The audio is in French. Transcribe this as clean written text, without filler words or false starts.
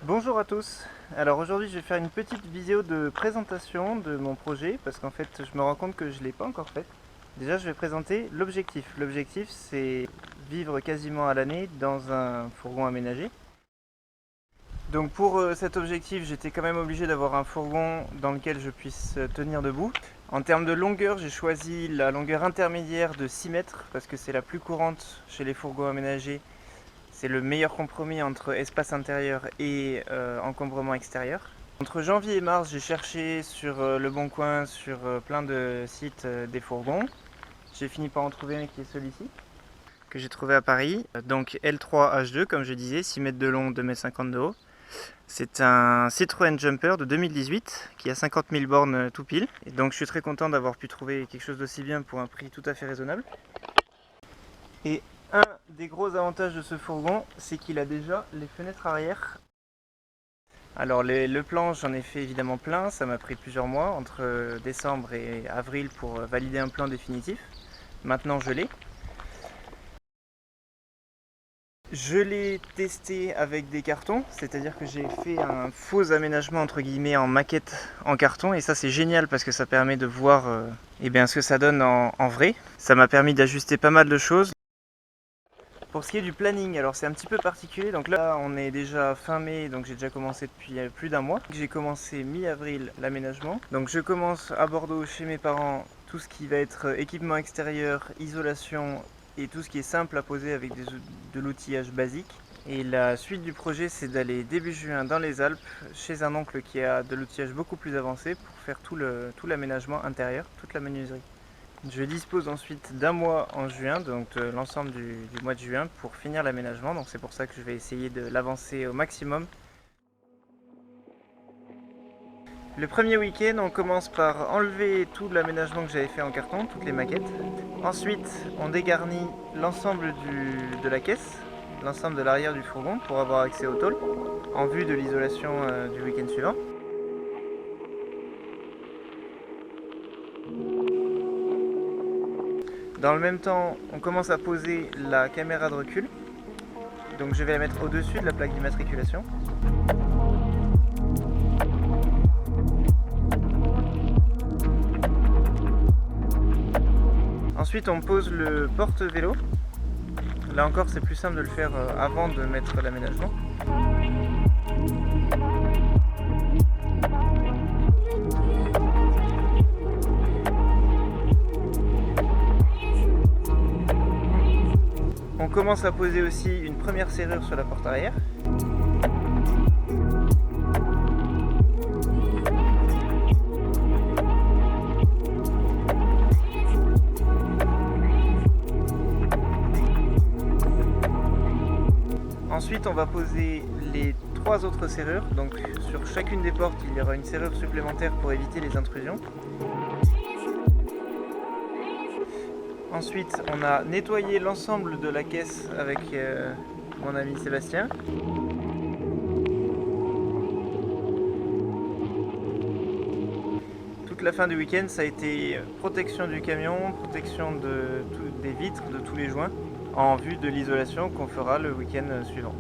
Bonjour à tous. Alors aujourd'hui je vais faire une petite vidéo de présentation de mon projet parce qu'en fait je me rends compte que je ne l'ai pas encore fait. Déjà je vais présenter l'objectif. L'objectif c'est vivre quasiment à l'année dans un fourgon aménagé. Donc pour cet objectif j'étais quand même obligé d'avoir un fourgon dans lequel je puisse tenir debout. En termes de longueur j'ai choisi la longueur intermédiaire de 6 mètres parce que c'est la plus courante chez les fourgons aménagés. C'est le meilleur compromis entre espace intérieur et encombrement extérieur. Entre janvier et mars, j'ai cherché sur Le Bon Coin, sur plein de sites des fourgons. J'ai fini par en trouver un qui est celui-ci, que j'ai trouvé à Paris. Donc L3H2, comme je disais, 6 mètres de long, 2,50 m de haut. C'est un Citroën Jumper de 2018 qui a 50 000 bornes tout pile. Et donc je suis très content d'avoir pu trouver quelque chose d'aussi bien pour un prix tout à fait raisonnable. Et un des gros avantages de ce fourgon, c'est qu'il a déjà les fenêtres arrière. Alors le plan, j'en ai fait évidemment plein, ça m'a pris plusieurs mois, entre décembre et avril pour valider un plan définitif. Maintenant je l'ai. Je l'ai testé avec des cartons, c'est-à-dire que j'ai fait un faux aménagement entre guillemets en maquette en carton, et ça c'est génial parce que ça permet de voir ce que ça donne en vrai. Ça m'a permis d'ajuster pas mal de choses. Pour ce qui est du planning, alors c'est un petit peu particulier, donc là on est déjà fin mai, donc j'ai déjà commencé depuis plus d'un mois. J'ai commencé mi-avril l'aménagement, donc je commence à Bordeaux chez mes parents, tout ce qui va être équipement extérieur, isolation et tout ce qui est simple à poser avec de l'outillage basique. Et la suite du projet c'est d'aller début juin dans les Alpes, chez un oncle qui a de l'outillage beaucoup plus avancé pour faire tout l'aménagement intérieur, toute la menuiserie. Je dispose ensuite d'un mois en juin, donc l'ensemble du mois de juin pour finir l'aménagement, donc c'est pour ça que je vais essayer de l'avancer au maximum. Le premier week-end, on commence par enlever tout l'aménagement que j'avais fait en carton, toutes les maquettes. Ensuite, on dégarnit l'ensemble de la caisse, l'ensemble de l'arrière du fourgon pour avoir accès au tôle, en vue de l'isolation du week-end suivant. Dans le même temps, on commence à poser la caméra de recul. Donc je vais la mettre au-dessus de la plaque d'immatriculation. Ensuite on pose le porte-vélo. Là encore c'est plus simple de le faire avant de mettre l'aménagement. On commence à poser aussi une première serrure sur la porte arrière. Ensuite on va poser les 3 autres serrures, donc sur chacune des portes il y aura une serrure supplémentaire pour éviter les intrusions. Ensuite on a nettoyé l'ensemble de la caisse avec mon ami Sébastien. Toute la fin du week-end ça a été protection du camion, protection des vitres, de tous les joints, en vue de l'isolation qu'on fera le week-end suivant.